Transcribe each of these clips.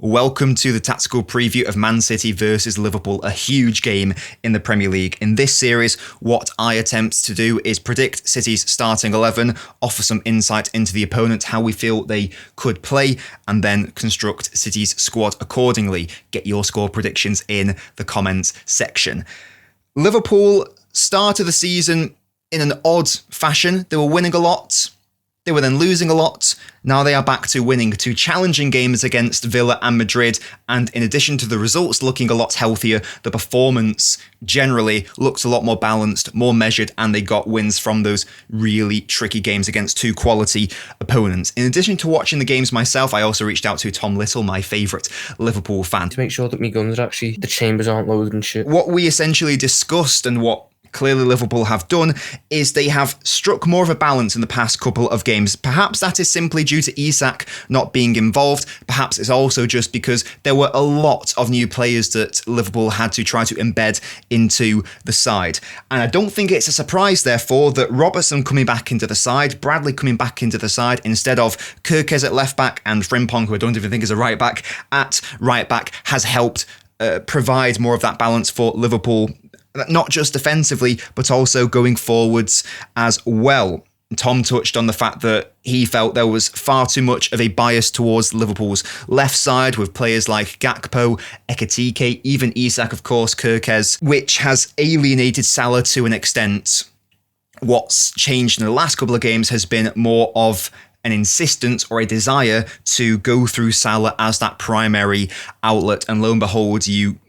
Welcome to the tactical preview of Man City versus Liverpool, a huge game in the Premier League. In this series, what I attempt to do is predict City's starting 11, offer some insight into the opponent, how we feel they could play, and then construct City's squad accordingly. Get your score predictions in the comments section. Liverpool started the season in an odd fashion. They were winning a lot. They were then losing a lot. Now they are back to winning two challenging games against Villa and Madrid. And in addition to the results looking a lot healthier, the performance generally looked a lot more balanced, more measured, and they got wins from those really tricky games against two quality opponents. In addition to watching the games myself, I also reached out to Tom Little, my favourite Liverpool fan, to make sure that my guns are actually, the chambers aren't loaded and shit. What we essentially discussed and what clearly Liverpool have done is they have struck more of a balance in the past couple of games. Perhaps that is simply due to Isak not being involved. Perhaps it's also just because there were a lot of new players that Liverpool had to try to embed into the side. And I don't think it's a surprise, therefore, that Robertson coming back into the side, Bradley coming back into the side, instead of Kirkes at left back and Frimpong, who I don't even think is a right back, at right back, has helped provide more of that balance for Liverpool, not just defensively, but also going forwards as well. Tom touched on the fact that he felt there was far too much of a bias towards Liverpool's left side with players like Gakpo, Ekitike, even Isak, of course, Kirkes, which has alienated Salah to an extent. What's changed in the last couple of games has been more of an insistence or a desire to go through Salah as that primary outlet, and lo and behold, you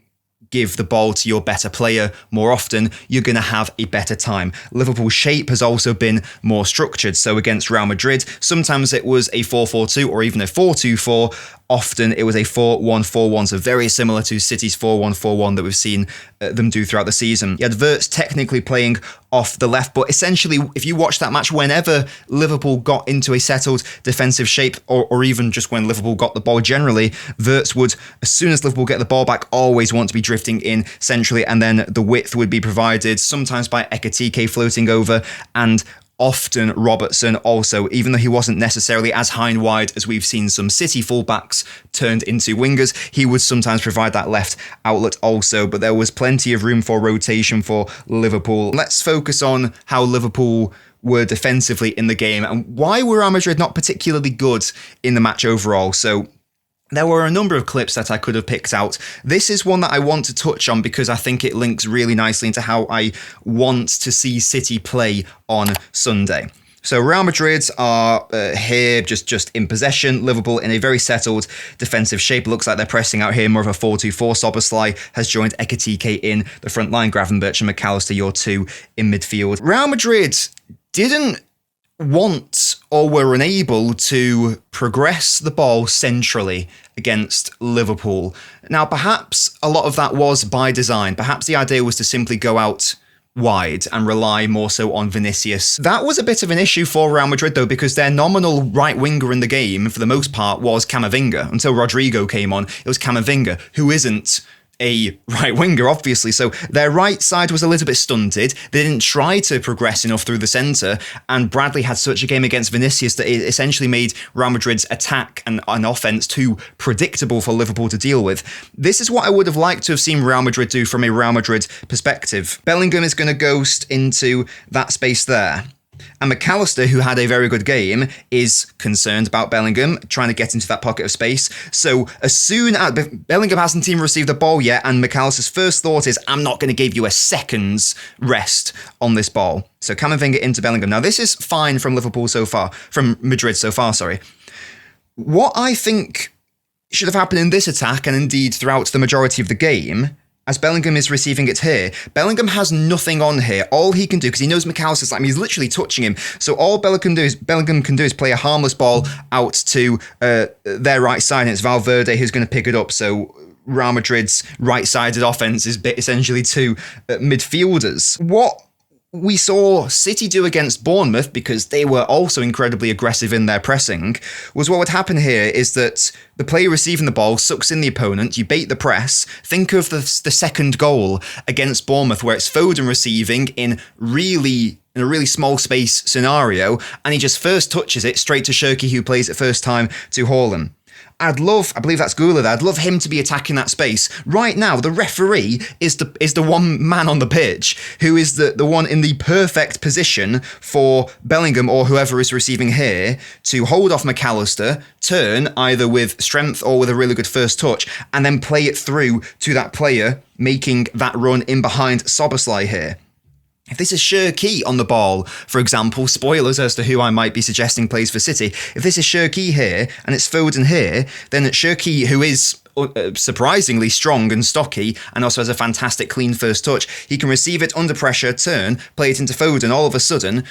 give the ball to your better player more often, you're going to have a better time. Liverpool's shape has also been more structured. So against Real Madrid, sometimes it was a 4-4-2 or even a 4-2-4. Often it was a 4-1-4-1, so very similar to City's 4-1-4-1 that we've seen them do throughout the season. You had Wirtz technically playing off the left, but essentially, if you watch that match, whenever Liverpool got into a settled defensive shape, or even just when Liverpool got the ball generally, Wirtz would, as soon as Liverpool get the ball back, always want to be drifting in centrally, and then the width would be provided, sometimes by Ekitike floating over, and often Robertson also, even though he wasn't necessarily as high and wide as we've seen some City fullbacks turned into wingers, he would sometimes provide that left outlet also, but there was plenty of room for rotation for Liverpool. Let's focus on how Liverpool were defensively in the game and why were Real Madrid not particularly good in the match overall. So there were a number of clips that I could have picked out. This is one that I want to touch on because I think it links really nicely into how I want to see City play on Sunday. So Real Madrid are here just in possession. Liverpool in a very settled defensive shape. Looks like they're pressing out here more of a 4-2-4. Szoboszlai has joined Ekitike in the front line. Gravenberch and McAllister, your two in midfield. Real Madrid didn't want or were unable to progress the ball centrally against Liverpool. Now, perhaps a lot of that was by design. Perhaps the idea was to simply go out wide and rely more so on Vinicius. That was a bit of an issue for Real Madrid, though, because their nominal right winger in the game, for the most part, was Camavinga. Until Rodrigo came on, it was Camavinga, who isn't a right winger, obviously, so their right side was a little bit stunted. They didn't try to progress enough through the centre, and Bradley had such a game against Vinicius that it essentially made Real Madrid's attack and offence too predictable for Liverpool to deal with. This is what I would have liked to have seen Real Madrid do from a Real Madrid perspective. Bellingham is going to ghost into that space there. And McAllister, who had a very good game, is concerned about Bellingham trying to get into that pocket of space. So as soon as Bellingham hasn't even received the ball yet, and McAllister's first thought is, I'm not going to give you a second's rest on this ball. So Camavinga into Bellingham. Now this is fine from Madrid so far, sorry. What I think should have happened in this attack, and indeed throughout the majority of the game, as Bellingham is receiving it here, Bellingham has nothing on here. All he can do, because he knows McAllister's he's literally touching him. So all Bellingham can do is play a harmless ball out to their right side, and it's Valverde who's going to pick it up. So Real Madrid's right-sided offense is essentially two midfielders. What we saw City do against Bournemouth, because they were also incredibly aggressive in their pressing, was what would happen here is that the player receiving the ball sucks in the opponent, you bait the press. Think of the second goal against Bournemouth where it's Foden receiving in a really small space scenario, and he just first touches it straight to Shirky, who plays it first time to Haaland. I believe that's Gula there, I'd love him to be attacking that space. Right now, the referee is the one man on the pitch who is the one in the perfect position for Bellingham or whoever is receiving here to hold off McAllister, turn either with strength or with a really good first touch, and then play it through to that player making that run in behind Szoboszlai here. If this is Cherki on the ball, for example, spoilers as to who I might be suggesting plays for City, if this is Cherki here and it's Foden here, then Cherki, who is surprisingly strong and stocky and also has a fantastic clean first touch, he can receive it under pressure, turn, play it into Foden. All of a sudden,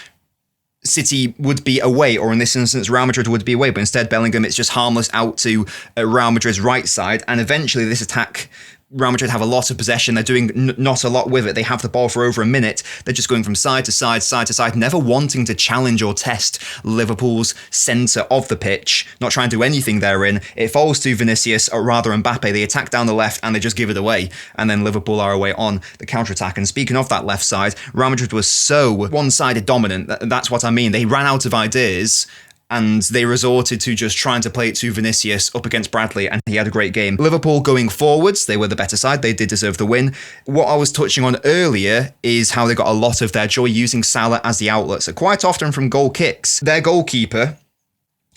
City would be away, or in this instance, Real Madrid would be away, but instead Bellingham, it's just harmless out to Real Madrid's right side, and eventually this attack, Real Madrid have a lot of possession. They're doing not a lot with it. They have the ball for over a minute. They're just going from side to side, never wanting to challenge or test Liverpool's centre of the pitch, not trying to do anything therein. It falls to Vinicius, or rather Mbappe. They attack down the left and they just give it away. And then Liverpool are away on the counter-attack. And speaking of that left side, Real Madrid was so one-sided dominant. That's what I mean. They ran out of ideas, and they resorted to just trying to play it to Vinicius up against Bradley, and he had a great game. Liverpool going forwards, they were the better side. They did deserve the win. What I was touching on earlier is how they got a lot of their joy using Salah as the outlet. So quite often from goal kicks, their goalkeeper,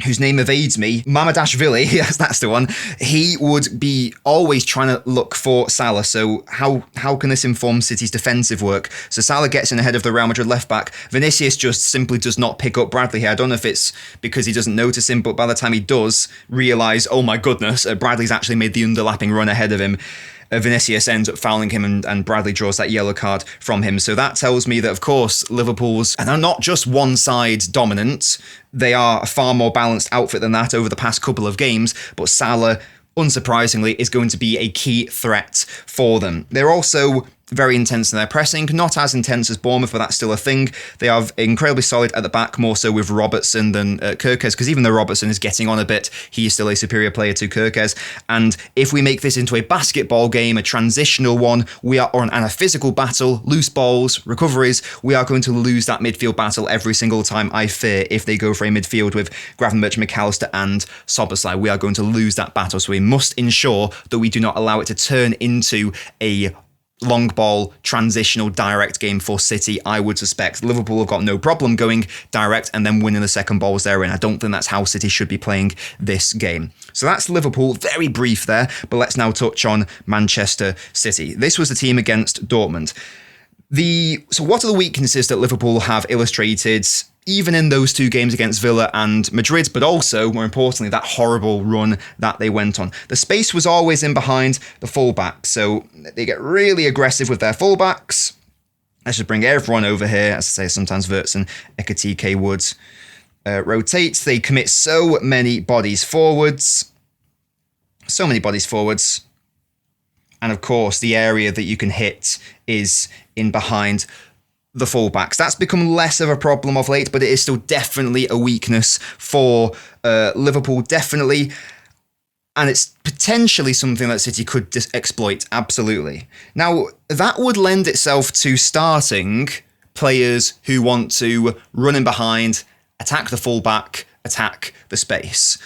whose name evades me, Mamadashvili, yes, that's the one, he would be always trying to look for Salah. So how can this inform City's defensive work? So Salah gets in ahead of the Real Madrid left-back. Vinicius just simply does not pick up Bradley here. I don't know if it's because he doesn't notice him, but by the time he does realise, oh my goodness, Bradley's actually made the underlapping run ahead of him, Vinicius ends up fouling him, and Bradley draws that yellow card from him. So that tells me that, of course, Liverpool's, and they're not just one side dominant, they are a far more balanced outfit than that over the past couple of games, but Salah, unsurprisingly, is going to be a key threat for them. They're also very intense in their pressing, not as intense as Bournemouth, but that's still a thing. They are incredibly solid at the back, more so with Robertson than Kirkes, because even though Robertson is getting on a bit, he is still a superior player to Kirkes. And if we make this into a basketball game, a transitional one, and a physical battle, loose balls, recoveries, we are going to lose that midfield battle every single time, I fear, if they go for a midfield with Gravenberch, McAllister and Szoboszlai. We are going to lose that battle, so we must ensure that we do not allow it to turn into a long ball, transitional, direct game for City. I would suspect Liverpool have got no problem going direct and then winning the second balls therein. I don't think that's how City should be playing this game. So that's Liverpool, very brief there, but let's now touch on Manchester City. This was the team against Dortmund. So what are the weaknesses that Liverpool have illustrated even in those two games against Villa and Madrid, but also, more importantly, that horrible run that they went on? The space was always in behind the fullbacks, so they get really aggressive with their fullbacks. Let's just bring everyone over here. As I say, sometimes Wirtz and Ekitike would rotate. They commit so many bodies forwards. And of course, the area that you can hit is in behind the fullbacks. That's become less of a problem of late, but it is still definitely a weakness for Liverpool, definitely. And it's potentially something that City could exploit, absolutely. Now, that would lend itself to starting players who want to run in behind, attack the fullback, attack the space.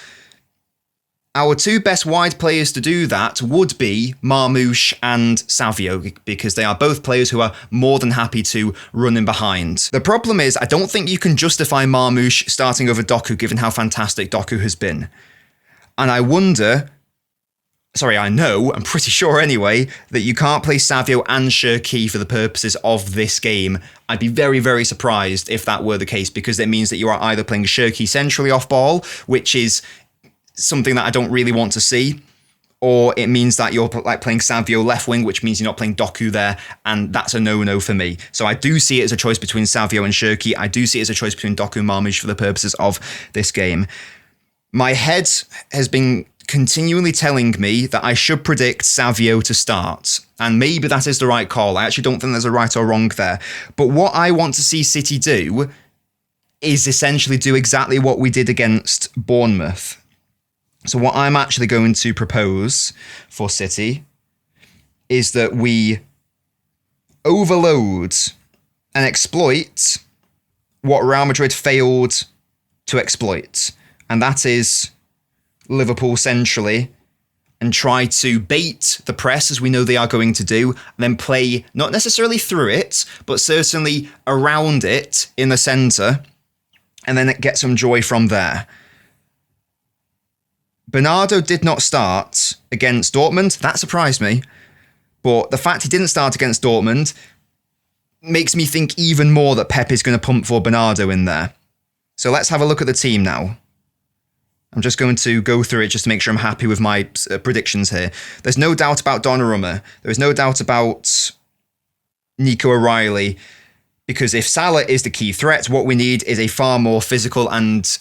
Our two best wide players to do that would be Marmoush and Savio, because they are both players who are more than happy to run in behind. The problem is, I don't think you can justify Marmoush starting over Doku, given how fantastic Doku has been. And I'm pretty sure anyway, that you can't play Savio and Cherki for the purposes of this game. I'd be very, very surprised if that were the case, because it means that you are either playing Cherki centrally off ball, which is something that I don't really want to see, or it means that you're like playing Savio left wing, which means you're not playing Doku there, and that's a no-no for me. So I do see it as a choice between Savio and Cherki. I do see it as a choice between Doku and Marmoush for the purposes of this game. My head has been continually telling me that I should predict Savio to start, and maybe that is the right call. I actually don't think there's a right or wrong there. But what I want to see City do is essentially do exactly what we did against Bournemouth. So what I'm actually going to propose for City is that we overload and exploit what Real Madrid failed to exploit. And that is Liverpool centrally and try to bait the press, as we know they are going to do, and then play not necessarily through it, but certainly around it in the centre, and then get some joy from there. Bernardo did not start against Dortmund. That surprised me. But the fact he didn't start against Dortmund makes me think even more that Pep is going to pump for Bernardo in there. So let's have a look at the team now. I'm just going to go through it just to make sure I'm happy with my predictions here. There's no doubt about Donnarumma. There is no doubt about Nico O'Reilly. Because if Salah is the key threat, what we need is a far more physical and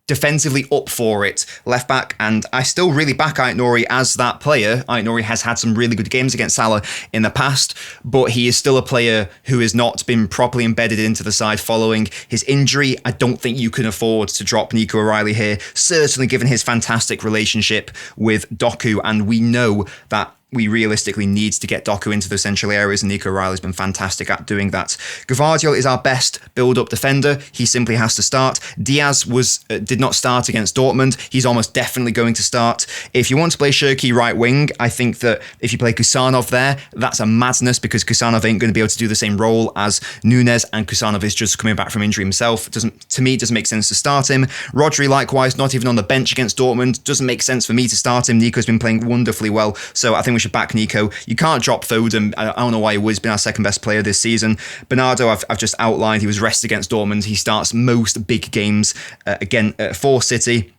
defensively up for it left back, and I still really back Ait-Nouri as that player. Ait-Nouri has had some really good games against Salah in the past, but he is still a player who has not been properly embedded into the side following his injury. I don't think you can afford to drop Nico O'Reilly here, certainly given his fantastic relationship with Doku, and we know that we realistically need to get Doku into those central areas, and Nico O'Reilly's been fantastic at doing that. Guardiola is our best build-up defender. He simply has to start. Diaz did not start against Dortmund. He's almost definitely going to start. If you want to play Shirky right wing, I think that if you play Kusanov there, that's a madness, because Kusanov ain't going to be able to do the same role as Nunes, and Kusanov is just coming back from injury himself. To me, it doesn't make sense to start him. Rodri, likewise, not even on the bench against Dortmund. Doesn't make sense for me to start him. Nico's been playing wonderfully well, so I think we should back Nico. You can't drop Foden. I don't know why he was been our second best player this season. Bernardo, I've just outlined. He was rested against Dortmund. He starts most big games again for City.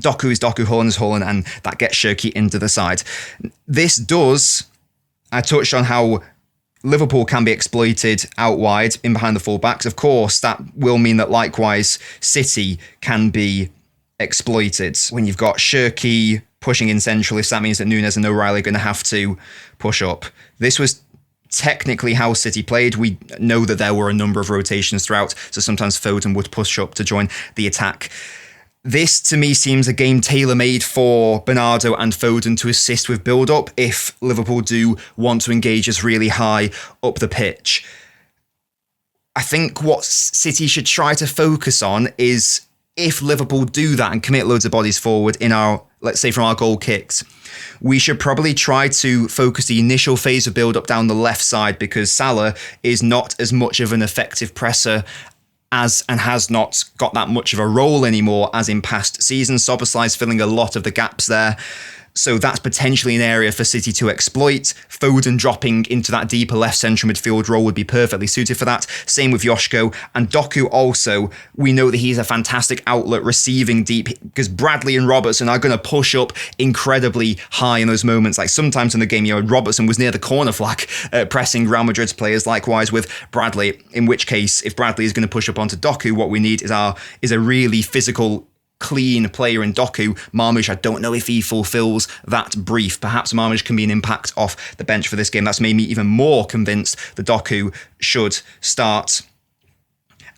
Doku is Doku, Haaland is Haaland, and that gets Shirky into the side. This does, I touched on how Liverpool can be exploited out wide in behind the fullbacks. Of course, that will mean that likewise City can be exploited when you've got Shirky pushing in centrally. So that means that Nunes and O'Reilly are going to have to push up. This was technically how City played. We know that there were a number of rotations throughout, so sometimes Foden would push up to join the attack. This, to me, seems a game tailor-made for Bernardo and Foden to assist with build-up if Liverpool do want to engage us really high up the pitch. I think what City should try to focus on is, if Liverpool do that and commit loads of bodies forward in our, let's say, from our goal kicks, we should probably try to focus the initial phase of build-up down the left side, because Salah is not as much of an effective presser and has not got that much of a role anymore as in past seasons. Szoboszlai's filling a lot of the gaps there. So that's potentially an area for City to exploit. Foden dropping into that deeper left central midfield role would be perfectly suited for that. Same with Joshko. And Doku also, we know that he's a fantastic outlet receiving deep, because Bradley and Robertson are going to push up incredibly high in those moments. Like sometimes in the game, Robertson was near the corner flag pressing Real Madrid's players, likewise with Bradley, in which case, if Bradley is going to push up onto Doku, what we need is a really physical, clean player in Doku. Marmoush, I don't know if he fulfills that brief. Perhaps Marmoush can be an impact off the bench for this game. That's made me even more convinced that Doku should start.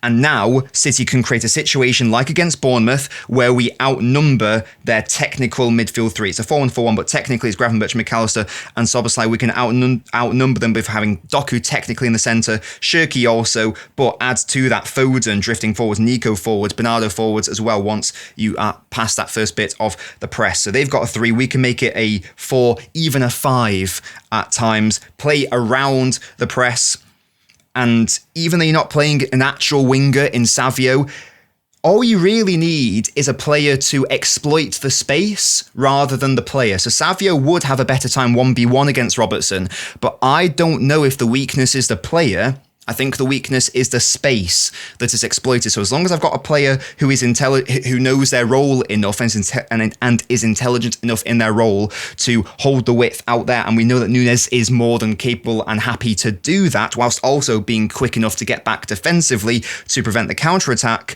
And now City can create a situation like against Bournemouth where we outnumber their technical midfield three. It's a 4-1-4-1, but technically it's Gravenberch, McAllister and Szoboszlai. We can outnumber them with having Doku technically in the centre, Shirky also, but add to that Foden drifting forwards, Nico forwards, Bernardo forwards as well once you are past that first bit of the press. So they've got a 3. We can make it a 4, even a 5 at times. Play around the press. And even though you're not playing an actual winger in Savio, all you really need is a player to exploit the space rather than the player. So Savio would have a better time 1v1 against Robertson, but I don't know if the weakness is the player. I think the weakness is the space that is exploited. So as long as I've got a player who is who knows their role enough and is intelligent enough in their role to hold the width out there, and we know that Nunes is more than capable and happy to do that, whilst also being quick enough to get back defensively to prevent the counter-attack,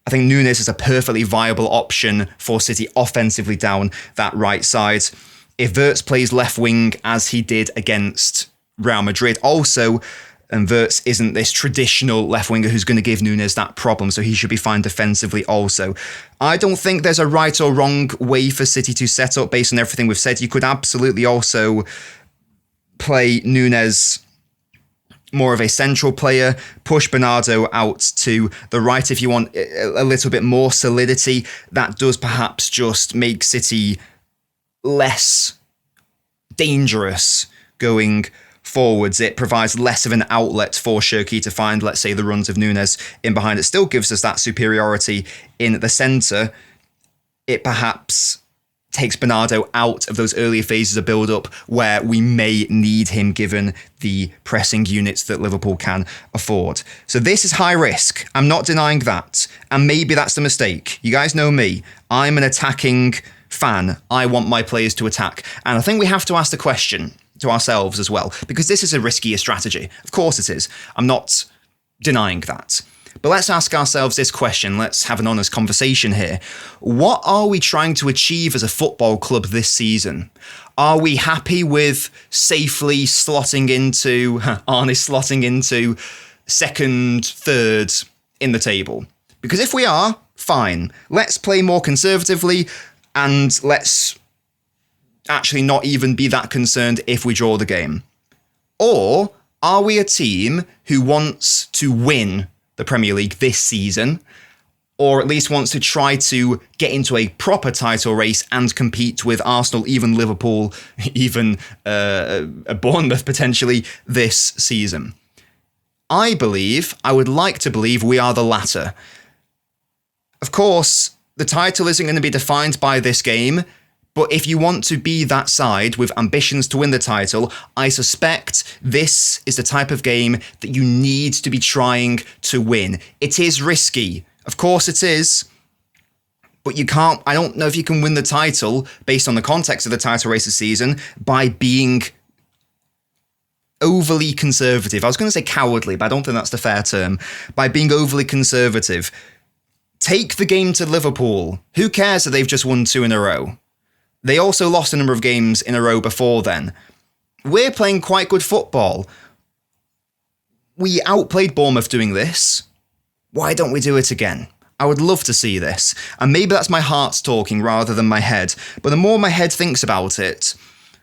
I think Nunes is a perfectly viable option for City offensively down that right side. If Wirtz plays left wing as he did against Real Madrid also, and Wirtz isn't this traditional left winger who's going to give Nunes that problem, so he should be fine defensively also. I don't think there's a right or wrong way for City to set up based on everything we've said. You could absolutely also play Nunes more of a central player, push Bernardo out to the right if you want a little bit more solidity. That does perhaps just make City less dangerous going forwards. It provides less of an outlet for Cherki to find, let's say, the runs of Nunes in behind. It still gives us that superiority in the centre. It perhaps takes Bernardo out of those earlier phases of build-up where we may need him given the pressing units that Liverpool can afford. So this is high risk. I'm not denying that. And maybe that's the mistake. You guys know me. I'm an attacking fan. I want my players to attack. And I think we have to ask the question to ourselves as well, because this is a riskier strategy. Of course it is. I'm not denying that. But let's ask ourselves this question. Let's have an honest conversation here. What are we trying to achieve as a football club this season? Are we happy with safely slotting into second, third in the table? Because if we are, fine. Let's play more conservatively and let's actually not even be that concerned if we draw the game. Or are we a team who wants to win the Premier League this season, or at least wants to try to get into a proper title race and compete with Arsenal, even Liverpool, even Bournemouth potentially this season? I would like to believe we are the latter. Of course, the title isn't going to be defined by this game, but if you want to be that side with ambitions to win the title, I suspect this is the type of game that you need to be trying to win. It is risky. Of course it is. But you can't, I don't know if you can win the title based on the context of the title race this season by being overly conservative. I was going to say cowardly, but I don't think that's the fair term. By being overly conservative. Take the game to Liverpool. Who cares that they've just won 2 in a row? They also lost a number of games in a row before then. We're playing quite good football. We outplayed Bournemouth doing this. Why don't we do it again? I would love to see this. And maybe that's my heart talking rather than my head. But the more my head thinks about it,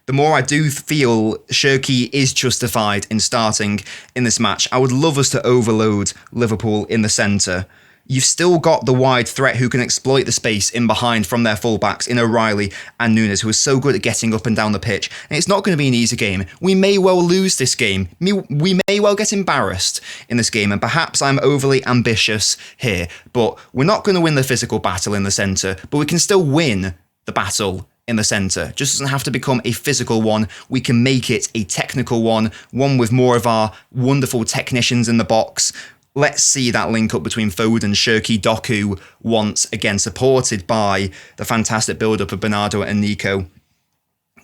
the more I do feel Cherki is justified in starting in this match. I would love us to overload Liverpool in the centre. You've still got the wide threat who can exploit the space in behind from their fullbacks in O'Reilly and Nunes, who are so good at getting up and down the pitch. And it's not going to be an easy game. We may well lose this game. We may well get embarrassed in this game, and perhaps I'm overly ambitious here. But we're not going to win the physical battle in the centre, but we can still win the battle in the centre. Just doesn't have to become a physical one. We can make it a technical one with more of our wonderful technicians in the box. Let's see that link up between Foden, Cherki, Doku once again, supported by the fantastic build-up of Bernardo and Nico.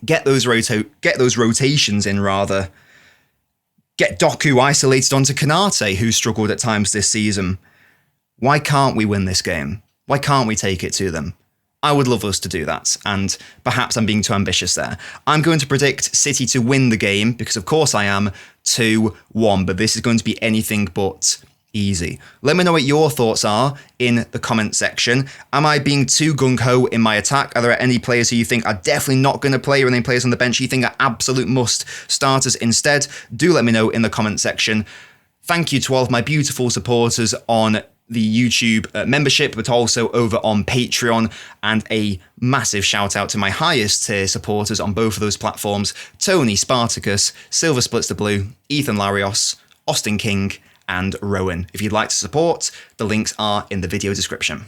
Get those rotations in, rather. Get Doku isolated onto Kanate, who struggled at times this season. Why can't we win this game? Why can't we take it to them? I would love us to do that, and perhaps I'm being too ambitious there. I'm going to predict City to win the game, because of course I am, 2-1, but this is going to be anything but easy. Let me know what your thoughts are in the comment section. Am I being too gung-ho in my attack? Are there any players who you think are definitely not going to play, or any players on the bench you think are absolute must starters instead? Do let me know in the comment section. Thank you to all of my beautiful supporters on the YouTube membership, but also over on Patreon, and a massive shout out to my highest tier supporters on both of those platforms: Tony, Spartacus, Silver Splits the Blue, Ethan Larios, Austin King, and Rowan. If you'd like to support, the links are in the video description.